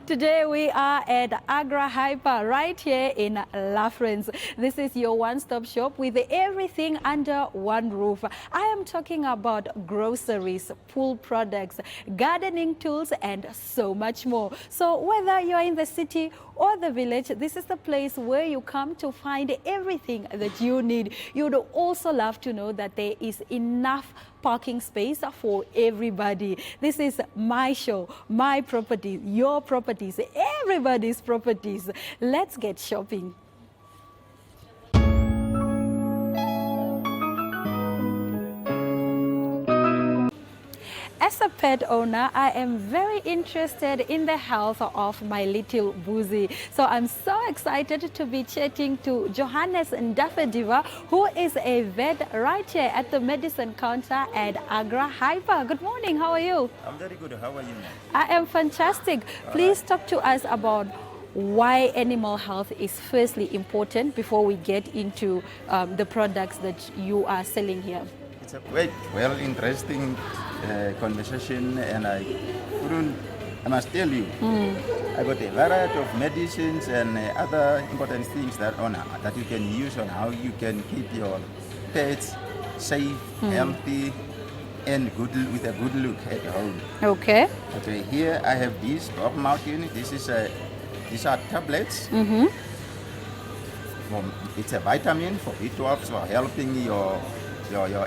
Today we are at Agra Hyper right here in Lafrenz. This is your one-stop shop with everything under one roof. I am talking about groceries, pool products, gardening tools and so much more. So whether you are in the city or the village, this is the place where you come to find everything that you need. You'd also love to know that there is enough parking space for everybody. This is my show, my property, your properties, everybody's properties. Let's get shopping. As a pet owner, I am very interested in the health of my little Buzi. So I'm so excited to be chatting to Johannes Ndafediva, who is a vet right here at the medicine counter at Agra Hyper. Good morning, how are you? I'm very good. How are you, ma'am? I am fantastic. Please talk to us about why animal health is firstly important before we get into the products that you are selling here. It's a quite well interesting conversation, and I must tell you, I got a variety of medicines and other important things that you can use on how you can keep your pets safe, healthy, and with a good look at home. Okay. Okay. Here I have this dog mouth unit. These are tablets. It's a vitamin for B12 for helping your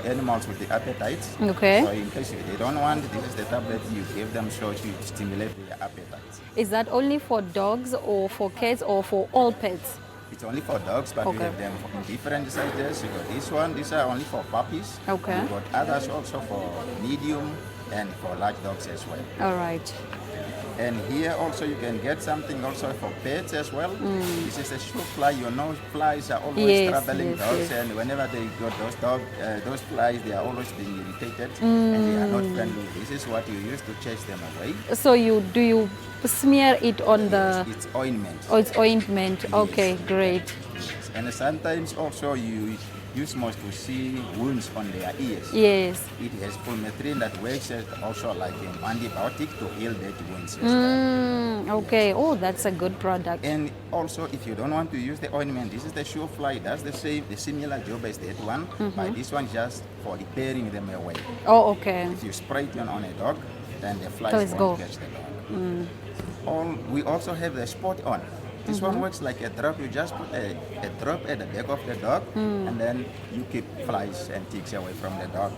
animals with the appetite. Okay. So in case they don't want, this is the tablet you give them so to stimulate their appetite. Is that only for dogs or for cats or for all pets? It's only for dogs, but we have them in different sizes. You got this one, these are only for puppies. Okay. We got others also for medium and for large dogs as well. All right. And here also you can get something also for pets as well. This is a shoe fly. You know, flies are always troubling dogs, and whenever they got those flies, they are always being irritated and they are not friendly. This is what you use to chase them away. So do you smear it on the? It's ointment. Oh, it's ointment. Yes. Okay, great. Yes. And sometimes also you use most to see wounds on their ears. Yes. It has permethrin that works as also like an antibiotic to heal that wounds as well. Okay. Yes. Oh, that's a good product. And also, if you don't want to use the ointment, this is the shoe fly. That's the similar job as that one. But this one just for repairing them away. Oh, okay. If you spray it on a dog, then the flies won't catch the dog. We also have the spot on. This one works like a drop. You just put a drop at the back of the dog, and then you keep flies and ticks away from the dog.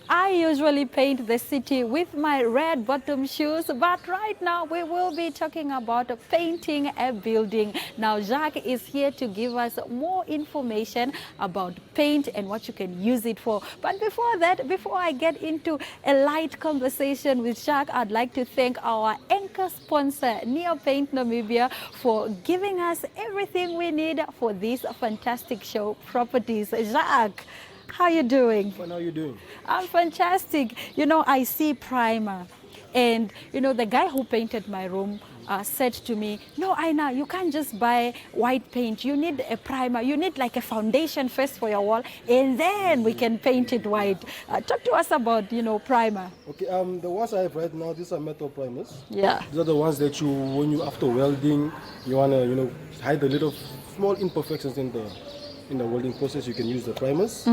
I usually paint the city with my red bottom shoes, but right now we will be talking about painting a building. Now Jacques is here to give us more information about paint and what you can use it for. But before that, before I get into a light conversation with Jacques, I'd like to thank our anchor sponsor, Neopaint Namibia, for giving us everything we need for this fantastic show, Properties. Jacques, how are you doing? Fine, how are you doing? I'm fantastic. You know, I see primer. And, you know, the guy who painted my room said to me, no, Aina, you can't just buy white paint. You need a primer. You need like a foundation first for your wall, and then we can paint it white. Talk to us about, you know, primer. Okay, the ones I have right now, these are metal primers. Yeah. These are the ones that when you after welding, you want to, hide the little small imperfections in the welding process. You can use the primers.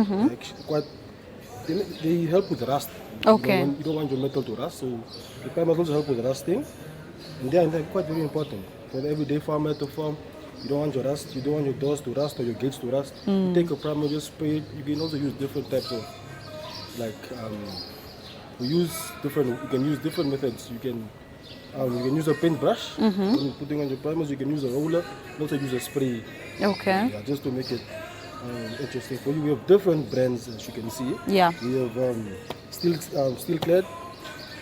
They help with rust. Okay. You don't want your metal to rust, so the primers also help with rusting. And they're quite very important for the everyday farmer to farm. You don't want your rust. You don't want your doors to rust or your gates to rust. You take a primer, just spray it. You can also use different types of, like, you can use different methods. You can use a paintbrush. When you're putting on your primers, you can use a roller. You also use a spray. Okay. Yeah, just to make it interesting for you. We have different brands, as you can see. Yeah. We have steel clad,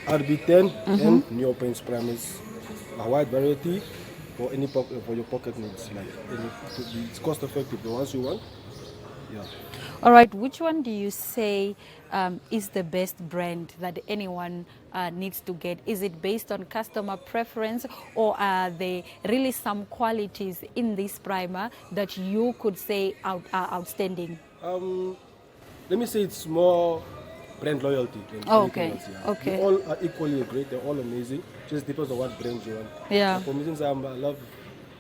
RB10, and Neo Paints primers. A wide variety for for your pocket needs. Like it's cost effective. The ones you want. Yeah. All right, which one do you say is the best brand that anyone needs to get? Is it based on customer preference, or are there really some qualities in this primer that you could say are outstanding? Let me say it's more brand loyalty than anything else. Yeah. Okay. They all are equally great. They're all amazing. Just depends on what brand you want. Yeah. For me, since I love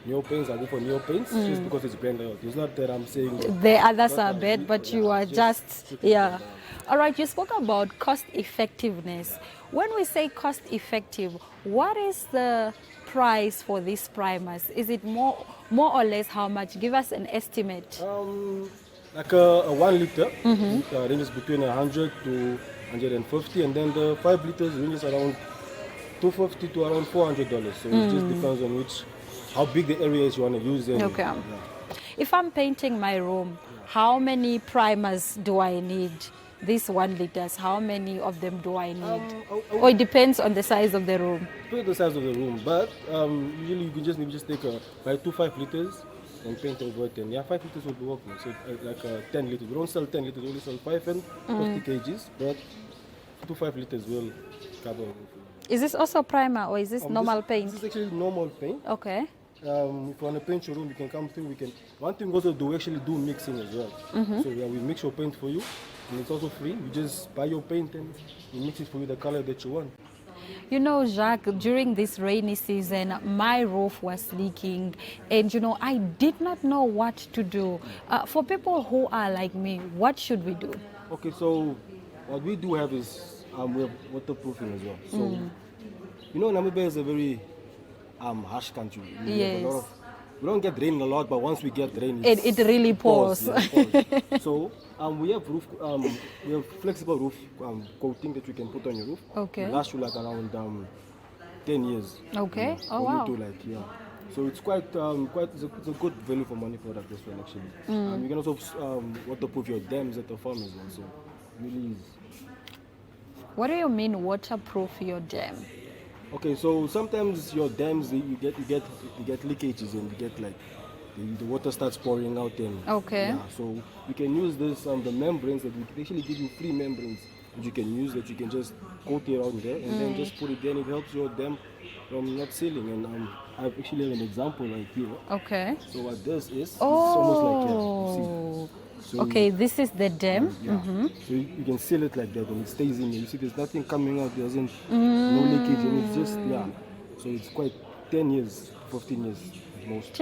Neo Paints, I go for Neo Paints just because it's brand loyalty. It's not that I'm saying The others are bad, but you are just, yeah. All right, you spoke about cost effectiveness. When we say cost effective, what is the price for these primers? Is it more or less how much? Give us an estimate. Like a 1 liter ranges between 100 to 150, and then the 5 liters ranges around $250 to around $400. So it just depends on how big the area is you want to use. Okay. Yeah. If I'm painting my room, how many primers do I need? These 1 liters, how many of them do I need? Or it depends on the size of the room? Depends on the size of the room, but usually you can just take buy 5 liters and paint over it. And yeah, 5 liters will be working. So like 10 liters. We don't sell 10 liters, we only sell 5 and 50 kgs, but 5 liters will cover. Is this also primer, or is this normal paint? This is actually normal paint. Okay. If you want to paint your room, you can come through. One thing we also do, we actually do mixing as well. So yeah, we mix your paint for you, and it's also free. You just buy your paint and we mix it for you the color that you want. You know, Jacques, during this rainy season, my roof was leaking, and I did not know what to do. For people who are like me, what should we do? Okay, so what we do have is we have waterproofing as well. So Namibia is a very harsh country. Yes. We don't get rain a lot, but once we get rain, it really pours. So we have flexible roof coating that you can put on your roof. Okay. It lasts you like around 10 years. Okay. Oh wow. So it's it's a good value for money product this one actually. You can also waterproof your dams at the farm as well. So it really is. What do you mean waterproof your dam? Okay, so sometimes your dams you get leakages, and you get like the water starts pouring out. And okay. Yeah, so you can use this the membranes that we actually give you free membranes that you can use, that you can just coat it around there and then just put it there, and it helps your dam from not sealing. And I actually have an example right here. Okay. So what this is, it's almost like you see. So, okay, this is the dam. So you can seal it like that, and it stays in there. You see, there's nothing coming out. There's no leakage, and it's just So it's quite 10 years, 15 years at most.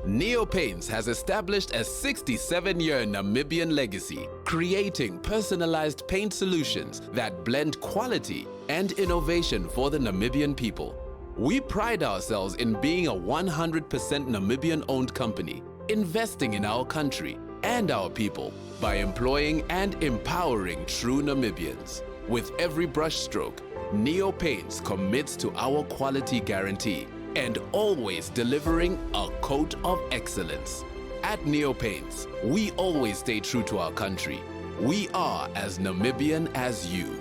Neo Paints has established a 67-year Namibian legacy, creating personalized paint solutions that blend quality and innovation for the Namibian people. We pride ourselves in being a 100% Namibian-owned company, investing in our country and our people by employing and empowering true Namibians. With every brushstroke, Neo Paints commits to our quality guarantee and always delivering a coat of excellence. At Neo Paints, we always stay true to our country. We are as Namibian as you.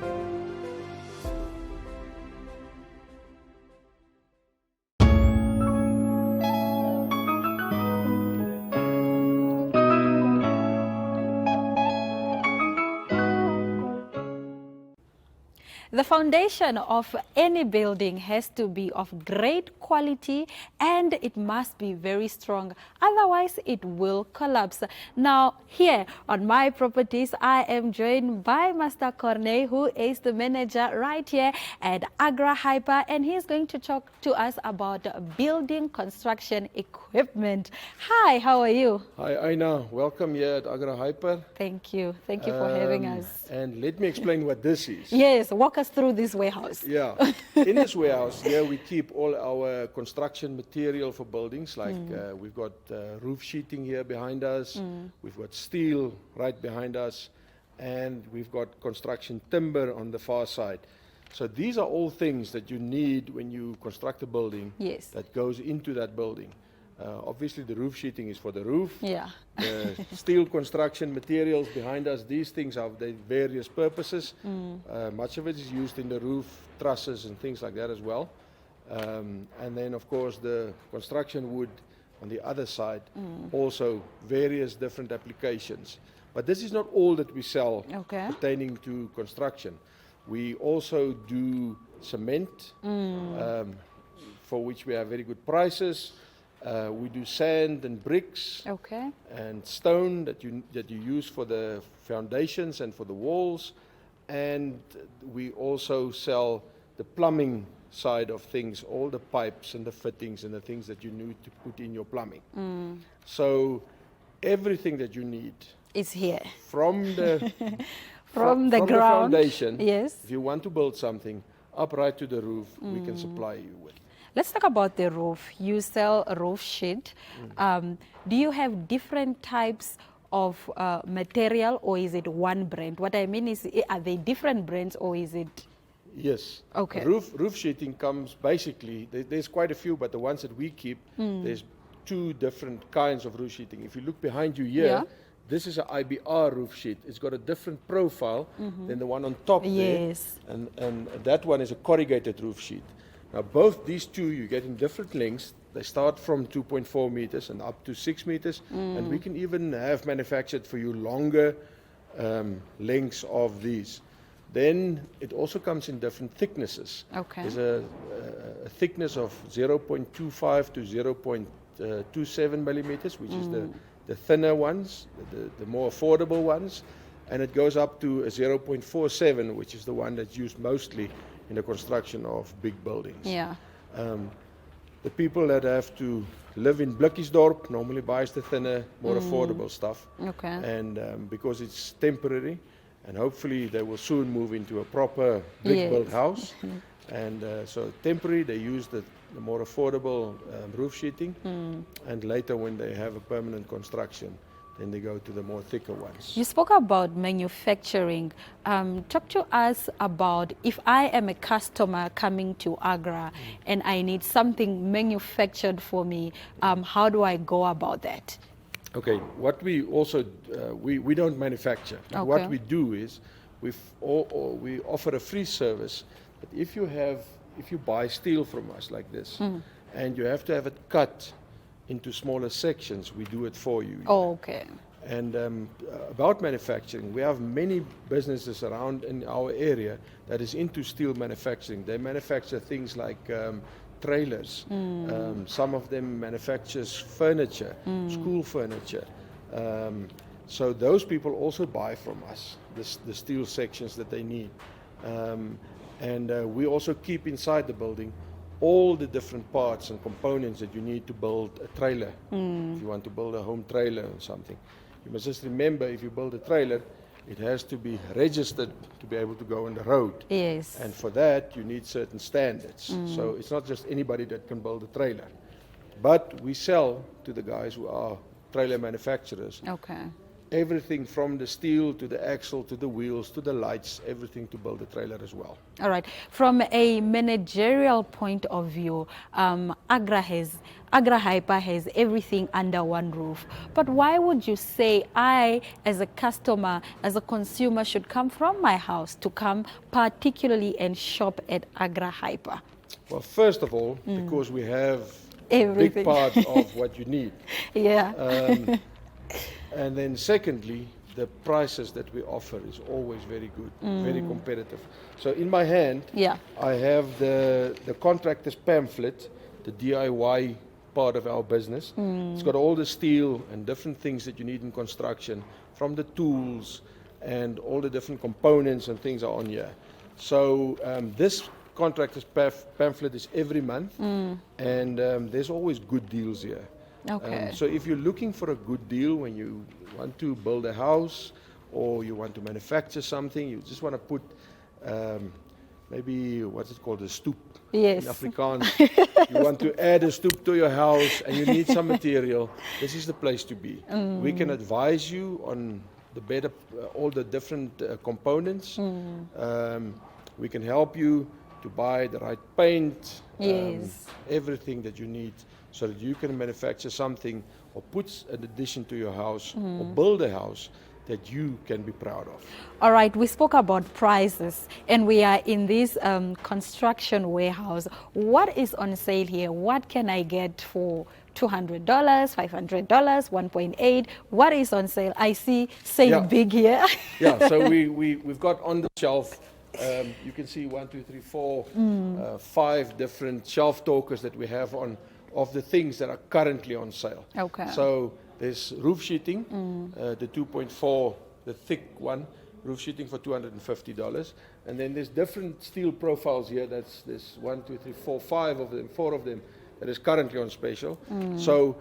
The foundation of any building has to be of great quality, and it must be very strong. Otherwise, it will collapse. Now, here on My Properties, I am joined by Master Corneille, who is the manager right here at Agra Hyper, and he's going to talk to us about building construction equipment. Hi, how are you? Hi, Aina. Welcome here at Agra Hyper. Thank you. Thank you for having us. And let me explain what this is. Yes, walk us us through this warehouse. Yeah. In this warehouse, here we keep all our construction material for buildings. Like we've got roof sheeting here behind us. We've got steel right behind us. And we've got construction timber on the far side. So these are all things that you need when you construct a building Yes. that goes into that building. Obviously, the roof sheeting is for the roof. Yeah. The steel construction materials behind us, these things have their various purposes. Much of it is used in the roof trusses and things like that as well. And then, of course, the construction wood on the other side, also various different applications. But this is not all that we sell pertaining to construction. We also do cement, for which we have very good prices. We do sand and bricks and stone that you use for the foundations and for the walls. And we also sell the plumbing side of things, all the pipes and the fittings and the things that you need to put in your plumbing. So everything that you need Is here. from the From the the ground. foundation, Yes. if you want to build something up right to the roof, we can supply you with. Let's talk about the roof. You sell a roof sheet. Do you have different types of material, or is it one brand? What I mean is, are they different brands, or is it? Yes. Okay. Roof sheeting comes basically, there's quite a few, but the ones that we keep, there's two different kinds of roof sheeting. If you look behind you here, Yeah. this is an IBR roof sheet. It's got a different profile than the one on top there. Yes. And that one is a corrugated roof sheet. Now both these two you get in different lengths. They start from 2.4 meters and up to 6 meters. And we can even have manufactured for you longer lengths of these. Then it also comes in different thicknesses. Okay. There's a thickness of 0.25 to 0.27 millimeters, which is the thinner ones, the more affordable ones. And it goes up to a 0.47, which is the one that's used mostly in the construction of big buildings. Yeah. The people that have to live in Blikkiesdorp normally buys the thinner, more affordable stuff. Okay. And because it's temporary, and hopefully they will soon move into a proper brick built house. And so temporary, they use the more affordable roof sheeting. And later when they have a permanent construction, then they go to the more thicker ones. You spoke about manufacturing. Talk to us about, if I am a customer coming to Agra and I need something manufactured for me, how do I go about that? Okay, what we also, we don't manufacture. But Okay. what we do is we offer a free service that if you buy steel from us like this, and you have to have it cut into smaller sections, we do it for you. Oh, okay. And about manufacturing, we have many businesses around in our area that is into steel manufacturing. They manufacture things like trailers. Some of them manufactures furniture, school furniture. So those people also buy from us the steel sections that they need. And we also keep inside the building all the different parts and components that you need to build a trailer. If you want to build a home trailer or something. You must just remember, if you build a trailer, it has to be registered to be able to go on the road. Yes. And for that, you need certain standards. So it's not just anybody that can build a trailer. But we sell to the guys who are trailer manufacturers. Okay. Everything from the steel to the axle to the wheels to the lights, everything to build a trailer as well. All right. From a managerial point of view, Agra Hyper has everything under one roof. But why would you say I, as a customer, as a consumer, should come from my house to come particularly and shop at Agra Hyper? Well, first of all, because we have Everything. a big part of what you need. Yeah. And then secondly, the prices that we offer is always very good, very competitive. So in my hand, Yeah. I have the contractor's pamphlet, the DIY part of our business. It's got all the steel and different things that you need in construction, from the tools and all the different components and things are on here. So this contractor's pamphlet is every month, and there's always good deals here. Okay. So if you're looking for a good deal when you want to build a house or you want to manufacture something, you just want to put maybe what's it called, a stoep. Yes. In Afrikaans, you want to add a stoep to your house and you need some material, this is the place to be. We can advise you on the better, all the different components. We can help you to buy the right paint, Yes. everything that you need so that you can manufacture something or put an addition to your house or build a house that you can be proud of. All right, we spoke about prices and we are in this construction warehouse. What is on sale here? What can I get for $200, $500, 1.8? What is on sale? I see sale Yeah. big here. Yeah, so we've got on the shelf, you can see 5 different shelf talkers that we have on of the things that are currently on sale. Okay. So there's roof sheeting, the 2.4, the thick one, roof sheeting for $250. And then there's different steel profiles here. There's 5 of them, 4 of them that is currently on special. So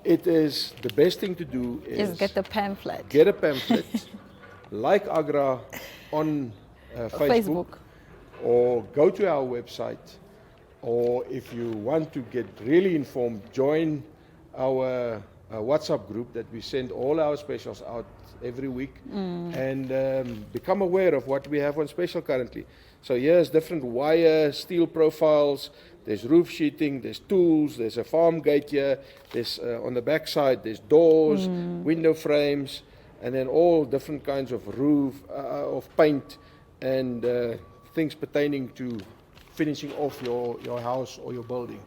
it is the best thing to do is Just get the pamphlet. get a pamphlet like Agra on Facebook, or go to our website, or if you want to get really informed, join our WhatsApp group that we send all our specials out every week, and become aware of what we have on special currently. So here's different wire, steel profiles, there's roof sheeting, there's tools, there's a farm gate here, there's on the back side, there's doors, window frames, and then all different kinds of roof, of paint, and things pertaining to finishing off your house or your building.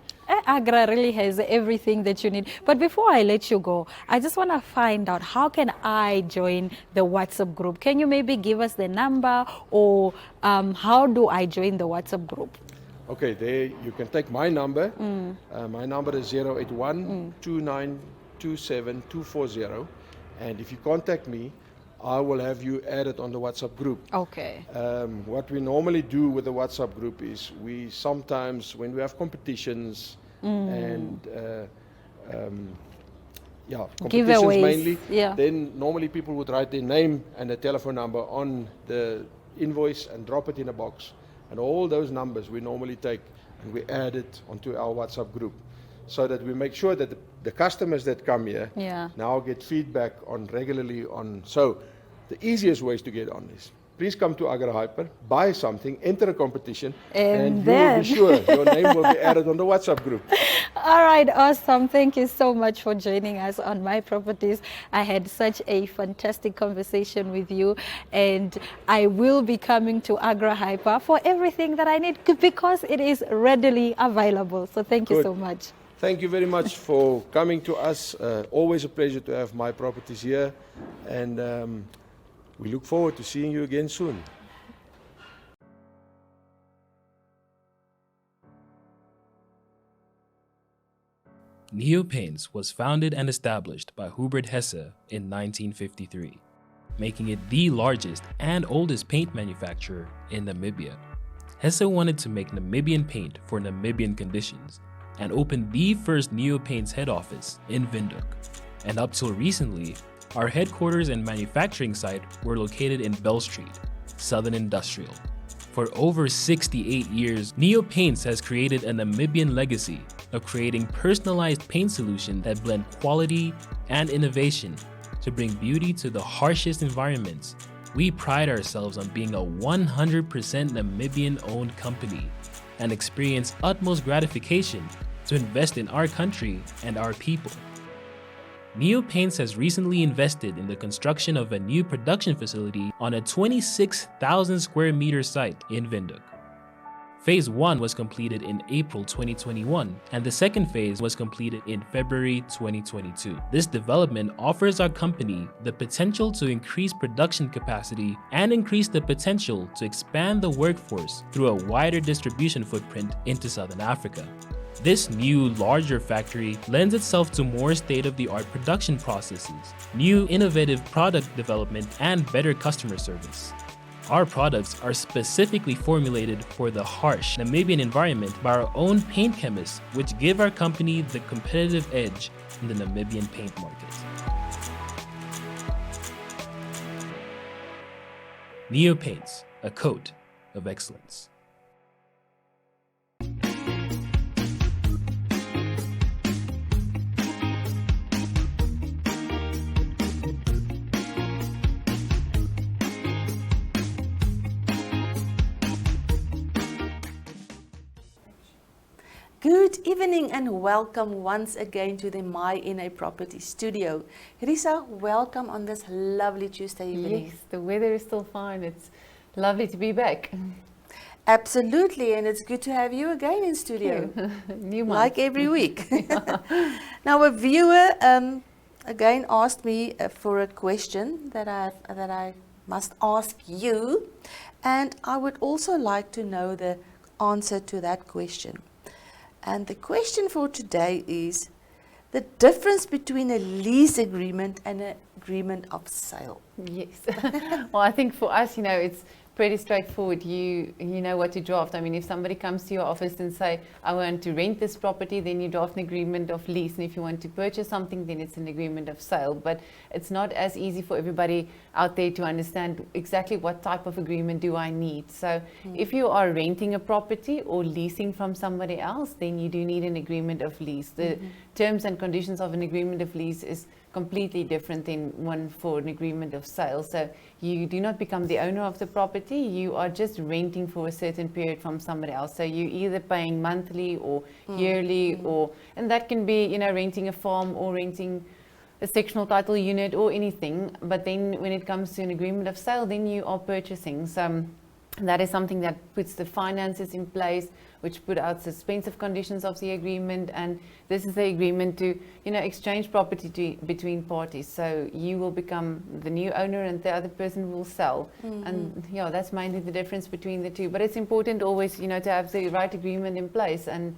Agra really has everything that you need. But before I let you go, I just want to find out, how can I join the WhatsApp group? Can you maybe give us the number, or how do I join the WhatsApp group? Okay, there you can take my number. My number is 081-2927-240. And if you contact me, I will have you added on the WhatsApp group. Okay. What we normally do with the WhatsApp group is we sometimes, when we have competitions and competitions Giveaways, mainly, yeah. then normally people would write their name and a telephone number on the invoice and drop it in a box. And all those numbers we normally take and we add it onto our WhatsApp group, so that we make sure that the customers that come here now get feedback on regularly on. So the easiest ways to get on is, please come to Agra Hyper, buy something, enter a competition, and you will be sure your name will be added on the WhatsApp group. All right, awesome. Thank you so much for joining us on My Properties. I had such a fantastic conversation with you, and I will be coming to Agra Hyper for everything that I need, because it is readily available. So thank you so much. Thank you very much for coming to us. Always a pleasure to have My Properties here, and we look forward to seeing you again soon. Neo Paints was founded and established by Hubert Hesse in 1953, making it the largest and oldest paint manufacturer in Namibia. Hesse wanted to make Namibian paint for Namibian conditions and opened the first Neo Paints head office in Windhoek. And up till recently, our headquarters and manufacturing site were located in Bell Street, Southern Industrial. For over 68 years, Neo Paints has created a Namibian legacy of creating personalized paint solutions that blend quality and innovation to bring beauty to the harshest environments. We pride ourselves on being a 100% Namibian-owned company and experience utmost gratification to invest in our country and our people. Neo Paints has recently invested in the construction of a new production facility on a 26,000 square meter site in Windhoek. Phase 1 was completed in April 2021, and the second phase was completed in February 2022. This development offers our company the potential to increase production capacity and increase the potential to expand the workforce through a wider distribution footprint into Southern Africa. This new, larger factory lends itself to more state-of-the-art production processes, new innovative product development, and better customer service. Our products are specifically formulated for the harsh Namibian environment by our own paint chemists, which give our company the competitive edge in the Namibian paint market. Neo Paints, a coat of excellence. Good evening and welcome once again to the My.Na Property studio. Risa, welcome on this lovely Tuesday evening. Yes, the weather is still fine. It's lovely to be back. Absolutely, and it's good to have you again in studio. New month. Like every week. Now a viewer again asked me for a question that I must ask you, and I would also like to know the answer to that question. And the question for today is the difference between a lease agreement and an agreement of sale. Yes. Well, I think for us, it's pretty straightforward. You know what to draft. I mean, if somebody comes to your office and say, I want to rent this property, then you draft an agreement of lease. And if you want to purchase something, then it's an agreement of sale. But it's not as easy for everybody out there to understand exactly what type of agreement do I need. So if you are renting a property or leasing from somebody else, then you do need an agreement of lease. The terms and conditions of an agreement of lease is completely different than one for an agreement of sale. So you do not become the owner of the property, you are just renting for a certain period from somebody else. So you're either paying monthly or yearly, and that can be, renting a farm or renting a sectional title unit or anything. But then when it comes to an agreement of sale, then you are purchasing. So that is something that puts the finances in place, which put out suspensive conditions of the agreement, and this is the agreement to, exchange property between parties. So you will become the new owner and the other person will sell. And that's mainly the difference between the two. But it's important always, to have the right agreement in place. And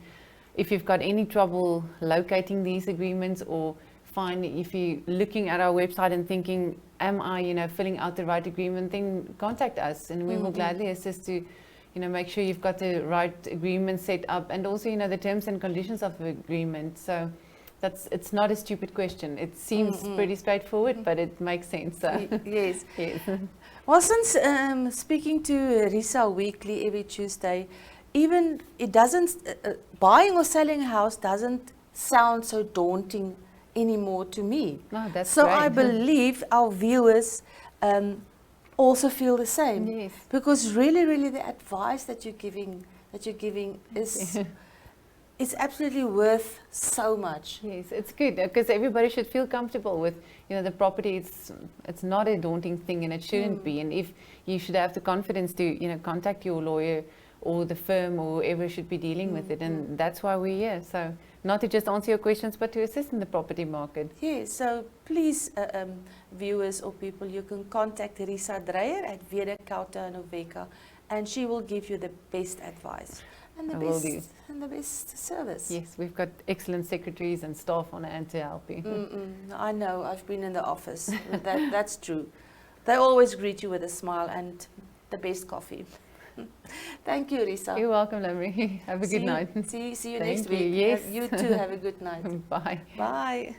if you've got any trouble locating these agreements, or if you're looking at our website and thinking, am I, filling out the right agreement, then contact us and we will gladly assist to, make sure you've got the right agreement set up, and also, the terms and conditions of the agreement. So it's not a stupid question. It seems pretty straightforward, but it makes sense. So. Yes. Yes. Well, since speaking to Risa weekly every Tuesday, even it doesn't, buying or selling a house doesn't sound so daunting anymore to me. No, that's so great. I believe our viewers also feel the same. Yes. Because really the advice that you're giving is it's absolutely worth so much. Yes, it's good because everybody should feel comfortable with, the property. It's not a daunting thing, and it shouldn't be. And if you should have the confidence to, contact your lawyer or the firm or whoever should be dealing with it, and that's why we're here. So not to just answer your questions, but to assist in the property market. Yes, so please, viewers or people, you can contact Risa Dreyer at Vede Kauta Noveka, and she will give you the best advice and the best service. Yes, we've got excellent secretaries and staff on hand to help you. I know, I've been in the office. That's true. They always greet you with a smile and the best coffee. Thank you, Risa. You're welcome, Lamri. Have a good night. See you Thank next you. week. Yes. You too have a good night. Bye. Bye.